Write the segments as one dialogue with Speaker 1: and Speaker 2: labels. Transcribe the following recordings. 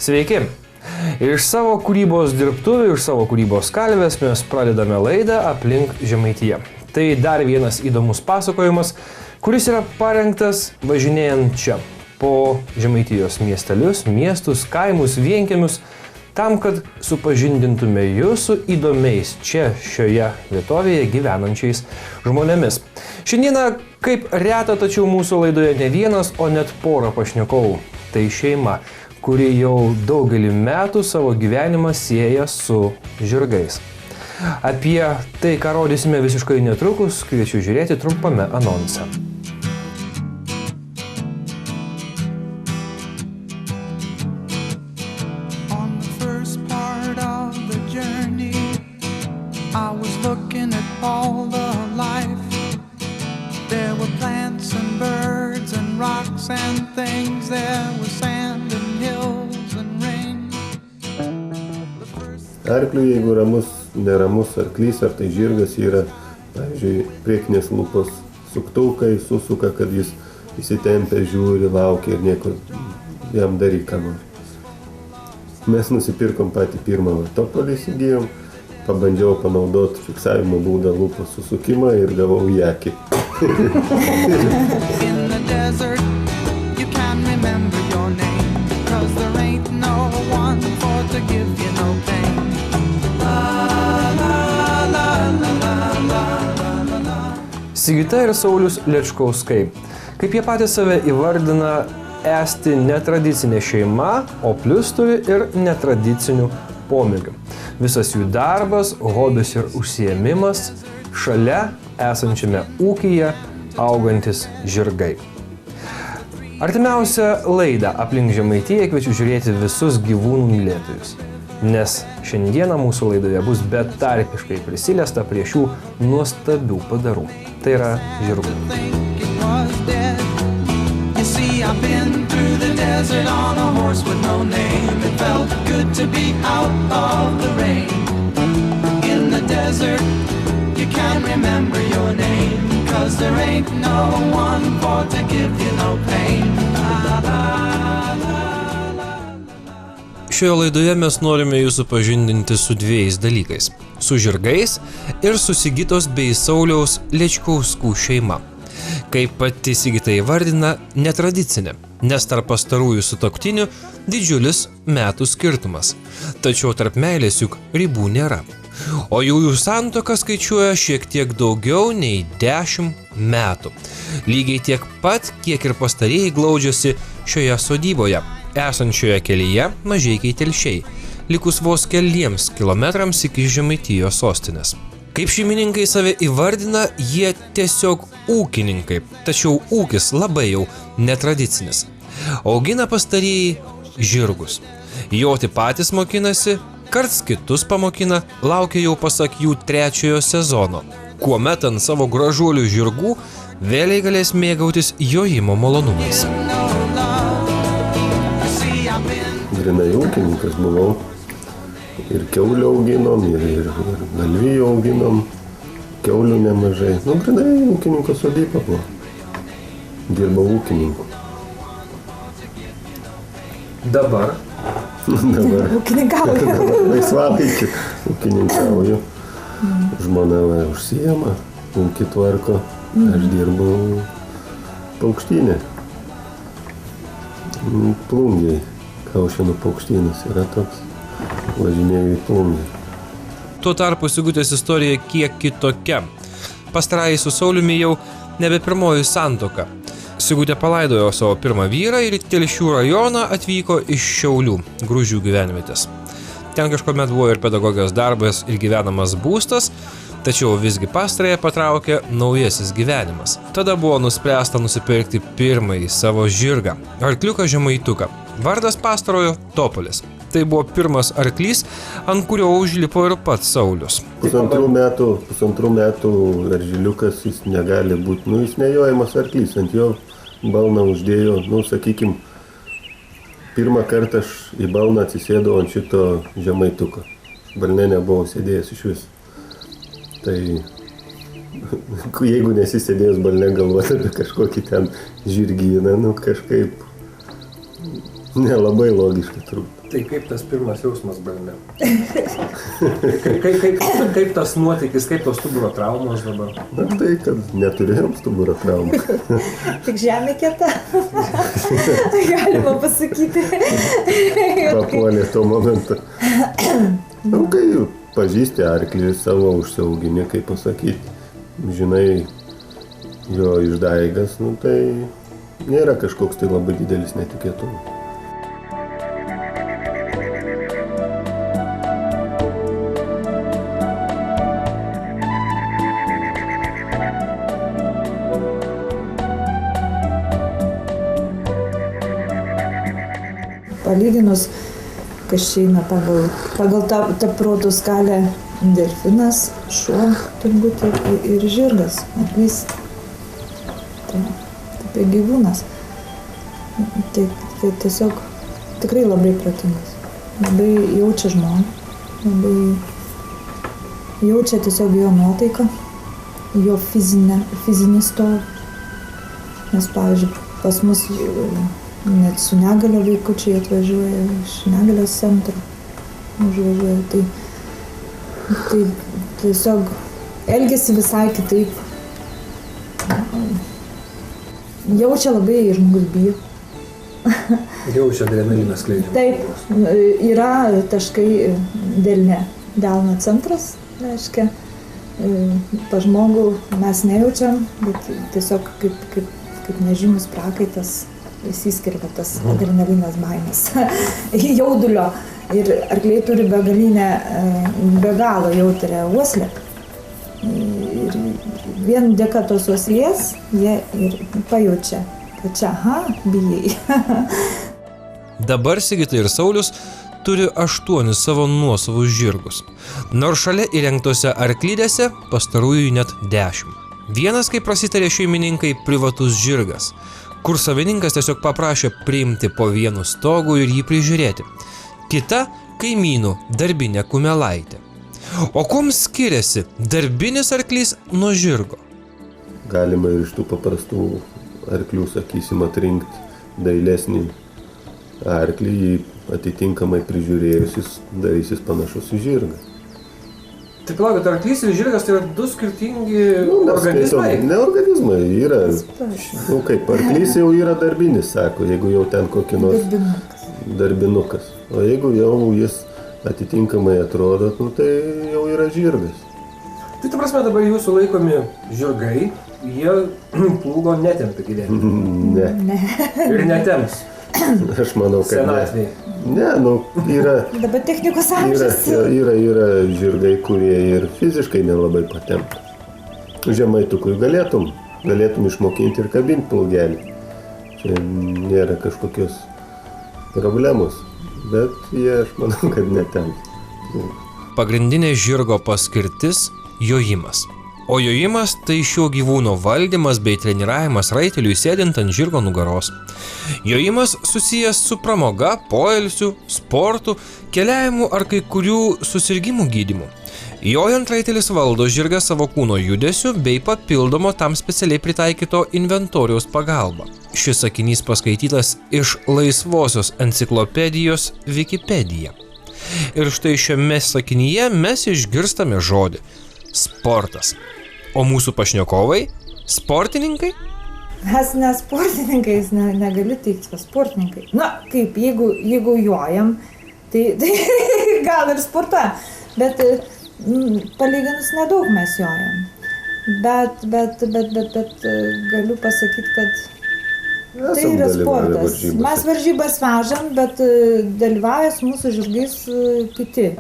Speaker 1: Sveiki! Iš savo kūrybos dirbtuvių, iš savo kūrybos kalvės mes pradedame laidą Aplink Žemaitiją. Tai dar vienas įdomus pasakojimas, kuris yra parengtas važinėjant čia, po Žemaitijos miestelius, miestus, kaimus, vienkiemius, tam, kad supažindintume jūs su įdomiais čia šioje vietovėje gyvenančiais žmonėmis. Šiandieną, kaip reta, tačiau mūsų laidoje ne vienas, o net pora pašnekovų. Tai šeima, kuri jau daugelį metų savo gyvenimą sieja su žirgais. Apie tai, ką rodysime visiškai netrukus, kviečiu žiūrėti trumpame anonse.
Speaker 2: Arkliui, jeigu neramus arklys ar tai žirgas, yra, pavyzdžiui, priekinės lūpos suktukai, susuka, kad jis įsitempia, žiūri, laukia ir nieko jam daryk, ką nori. Mes nusipirkom patį pirmą topolį, įsigijom, pabandžiau panaudoti fiksavimo būdą lūpos susukimą ir gavau į akį.
Speaker 1: Sigita ir Saulius Lečkauskai. Kaip jie patys save įvardina, esti netradicinė šeima, o plius turi ir netradicinių pomėgių. Visas jų darbas, hobis ir užsiėmimas šalia esančiame ūkyje augantis žirgai. Artimiausią laidą Aplink Žemaitiją kviečiu žiūrėti visus gyvūnų mylėtojus, nes šiandieną mūsų laidoje bus betarpiškai prisiliesta prie šių nuostabių padarų. Tai yra žirgų. Šioje laidoje mes norime jūs supažindinti su dviejais dalykais – su žirgais ir su Sigitos bei Sauliaus Lečkauskų šeima. Kaip pati Sigita įvardina, netradicinė, nes tarp pastarųjų sutuoktinių didžiulis metų skirtumas. Tačiau tarp meilės juk ribų nėra. O jų santuoka skaičiuoja šiek tiek daugiau nei 10 metų. Lygiai tiek pat, kiek ir pastarieji glaudžiasi šioje sodyboje, esančioje kelyje Mažeikiai Telšiai, likus vos keliems kilometrams iki Žemaitijos sostinės. Kaip šeimininkai save įvardina, jie tiesiog ūkininkai, tačiau ūkis labai jau netradicinis. Augina pastarieji žirgus. Joti patys mokinasi, karts kitus pamokina, laukia jau pasak jų 3 sezono, kuomet ant savo gražuolių žirgų vėliai galės mėgautis jojimo malonumais.
Speaker 2: Grinai ūkininkas buvau. Ir kiaulių auginom, ir galvijų auginom, kiaulių nemažai. Grinai ūkininko sodyba buvo. Dirbau ūkininku.
Speaker 1: Dabar?
Speaker 2: Dabar.
Speaker 3: Ūkininkauju.
Speaker 2: Laisvalaikį ūkininkauju. Žmona užsiema, ūkį tvarko. Aš dirbau Paukštynė. Plungiai. Kaušėnų Paukštynas yra toks. Važinėjau į Plungę.
Speaker 1: Tuo tarpu Sigutės istorija kiek kitokia. Pastarąjį su Sauliumi jau nebe pirmoji santuoka. Sigutė palaidojo savo pirmą vyrą ir į Telšių rajoną atvyko iš Šiaulių, Gružių gyvenvietės. Ten kažkuomet buvo ir pedagogijos darbas ir gyvenamas būstas, tačiau visgi pastarąją patraukė naujasis gyvenimas. Tada buvo nuspręsta nusipirkti pirmąjį savo žirgą, arkliuką Žemaituką. Vardas pastarojo Topolis. Tai buvo pirmas arklys, ant kurio užlipo ir pats Saulius.
Speaker 2: Pusantrų metų veržiliukas jis negali būti, jis nejojamas arklys, ant jo balną uždėjo, sakykim, pirmą kartą aš į balną atsisėdau ant šito Žemaituko. Balne nebuvau sėdėjęs iš vis. Tai jeigu nesisėdėjęs balne galvoti apie kažkokį ten žirgyną, kažkaip nelabai logiškai turbūt.
Speaker 1: Tai kaip tas pirmas jausmas balne? Kaip tas nuotykis, kaip tos stuburo traumos dabar?
Speaker 2: Na tai, kad neturėjom stuburo traumų.
Speaker 3: Tik žemė kieta. Galima pasakyti.
Speaker 2: Papuolė tuo momentu. Nu, kai pažįsti arklį, savo užsiauginį, kaip pasakyti, žinai jo išdaigas, nu tai nėra kažkoks tai labai didelis netikėtumas.
Speaker 3: Palyginus, kas čia eina pagal tą proto skalę, delfinas, šuo turbūt ir žirgas, arklys. Tai apie gyvūnas. Tai tiesiog tikrai labai protingas. Labai jaučia žmogų, labai jaučia tiesiog jo nuotaiką, jo fizinį stovį. Nes, pavyzdžiui, pas mus net su negalio vaikučiai atvažiuoja iš negalios centro, užvažiuoja, tai tiesiog elgiasi visai kitaip. Jaučia labai ir žmogus bijo.
Speaker 1: Jaučia adrenaliną skleidžiamą.
Speaker 3: Taip, yra taškai delno centras, reiškia, pas žmogų mes nejaučiam, bet tiesiog kaip nežymus prakaitas įsiskiria tas adrenalinas baimės jaudulio. Ir arkliai turi be galo jautrią uoslę. Ir vien dėka tos uoslės jie ir pajaučia, kad čia, bijai.
Speaker 1: Dabar Sigita ir Saulius turi 8 savo nuosavus žirgus. Nors šalia įrengtose arklidėse pastarųjų net 10. Vienas, kaip prasitarė šeimininkai, privatus žirgas, kur savininkas tiesiog paprašė priimti po vienu stogu ir jį prižiūrėti. Kita kaimynų darbinė kumelaitė. O kuom skiriasi darbinis arklys nuo žirgo?
Speaker 2: Galima ir iš tų paprastų arklių, sakysim, atrinkti dailesnį arklį, jį atitinkamai prižiūrėjus, jis darysis panašus į žirgą.
Speaker 1: Tai palaukit, arklys ir žirgas tai yra 2 skirtingi organizmai?
Speaker 2: Ne organizmai, yra, kaip arklys jau yra darbinis, sako, jeigu jau ten kokį nors darbinukas. O jeigu jau jis atitinkamai atrodo, tai jau yra žirgas.
Speaker 1: Tai ta prasme dabar jūsų laikomi žirgai, jie plūgo netempia gyvenimą?
Speaker 2: Ne.
Speaker 1: Ir netemps?
Speaker 2: Aš manau, kad
Speaker 1: senatvėj.
Speaker 2: Ne, yra...
Speaker 3: Dabar technikos amžius.
Speaker 2: Yra žirgai, kurie ir fiziškai nelabai patempia. Žemaitukui galėtum išmokinti ir kabinti plūgelį. Čia nėra kažkokios problemos, bet jie, aš manau, kad netemps.
Speaker 1: Pagrindinė žirgo paskirtis – jojimas. O jojimas tai šio gyvūno valdymas bei treniravimas raiteliui sėdint ant žirgo nugaros. Jojimas susijęs su pramoga, poilsiu, sportu, keliavimu ar kai kurių susirgimų gydymu. Jojant raitelis valdo žirgą savo kūno judesiu bei papildomo tam specialiai pritaikyto inventoriaus pagalba. Šis sakinys paskaitytas iš laisvosios enciklopedijos Wikipedia. Ir štai šiame sakinyje mes išgirstame žodį sportas. O mūsų pašnekovai – sportininkai?
Speaker 3: Mes ne sportininkais, negaliu teikti, kad sportininkai. Na, kaip, jeigu jojam, tai gal ir sportuojam, bet palyginus nedaug mes jojam. Bet galiu pasakyti, kad tai yra sportas. Mes varžybas vežam, bet dalyvauja mūsų žirgais kiti.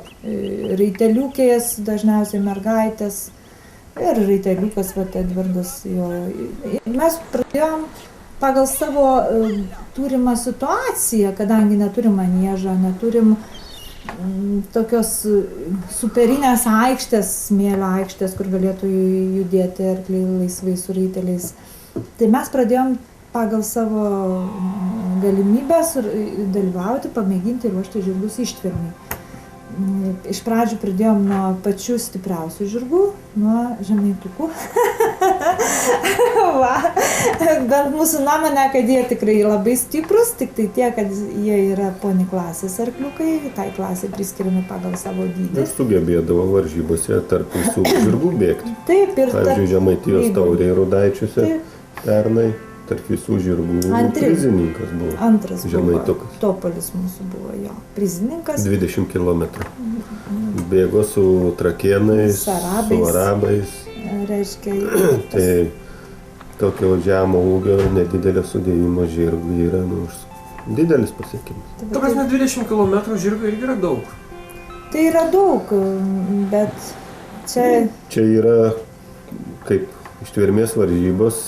Speaker 3: Raiteliukės, dažniausiai mergaitės. Ir raiteliukas, Edvardas. Mes pradėjom pagal savo turimą situaciją, kadangi neturim maniežą, neturim tokios superinės aikštės, smėlio aikštės, kur galėtų judėti arkliai laisvai su raiteliais. Tai mes pradėjom pagal savo galimybės dalyvauti, pamėginti ruošti žirgus ištvermei. Iš pradžių pradėjom nuo pačių stipriausių žirgų, nuo žemaitukų. Va. Bet mūsų nuomonė, kad jie tikrai labai stiprus, tik tai tie, kad jie yra poni klasės arkliukai, tai klasė priskiriami pagal savo dydį.
Speaker 2: Ir sugebėdavo varžybose tarp visų žirgų bėgti.
Speaker 3: Taip, ir
Speaker 2: Pavyzdžiui, Žemaitijos taurėje Rudaičiuose pernai tarp visų žirgų prizininkas buvo.
Speaker 3: Antras
Speaker 2: Žemaitukas.
Speaker 3: Topolis mūsų buvo jo. Prizininkas.
Speaker 2: 20 km. Bėgo su trakėnais, su arabais.
Speaker 3: Reiškia,
Speaker 2: Tai tokio žemo ūgio, nedidelio sudėjimo žirgų yra didelis pasiekimas.
Speaker 1: Ta prasme, 20 km žirgo irgi yra daug.
Speaker 3: Tai yra daug, bet
Speaker 2: Čia yra kaip ištvermės varžybos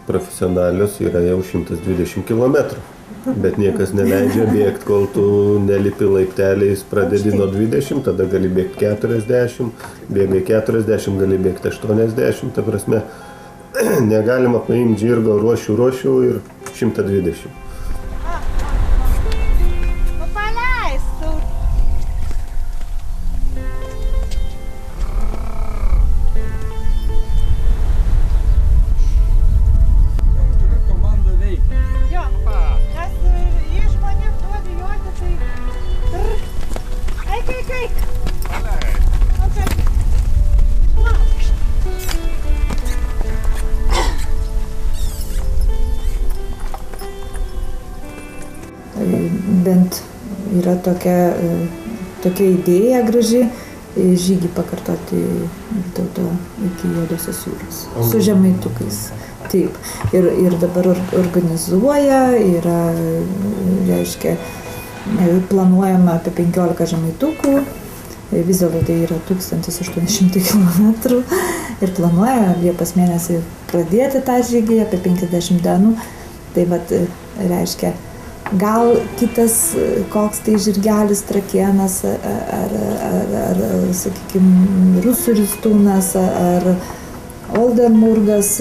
Speaker 2: profesionalios yra jau 120 km. Bet niekas neleidžia bėgti, kol tu nelipi laipteliais, pradedi nuo 20, tada gali bėgti 40, bėgai 40, gali bėgti 80, ta prasme, negalima paimti žirgo ruošiu ir 120.
Speaker 3: Bent yra tokia idėja graži žygį pakartoti Vytauto iki Juodosios jūros su žemaitukais. Taip. Ir dabar organizuoja, reiškia, planuojama apie 15 žemaitukų. Vis dėlto tai yra 1800 km ir planuoja Liepos mėnesį pradėti tą žygį apie 50 dienų. Tai vat, reiškia, gal kitas koks tai žirgelis trakėnas ar sakykime, rusų ristūnas ar Oldenburgas,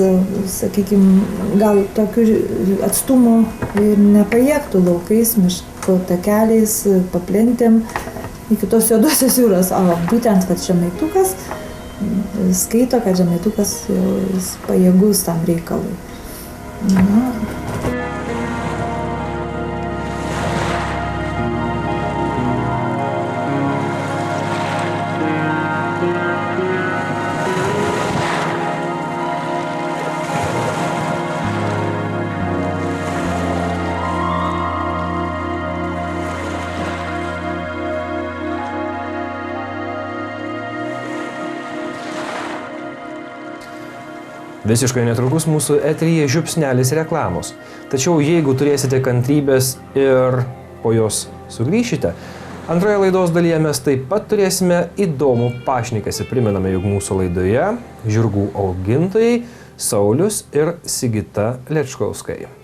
Speaker 3: sakykime, gal tokių atstumų ir nepajėgtų laukais, miško takeliais, paplentėm iki tos Juodosios jūros, o būtent, kad žemaitukas skaito, kad žemaitukas pajėgus tam reikalui. Na.
Speaker 1: Visiškai netrukus mūsų eteryje žiupsnelis reklamos. Tačiau jeigu turėsite kantrybės ir po jos sugrįšite, antroje laidos dalyje mes taip pat turėsime įdomų pašnekesį. Primename, jog mūsų laidoje žirgų augintojai Saulius ir Sigita Lečkauskai.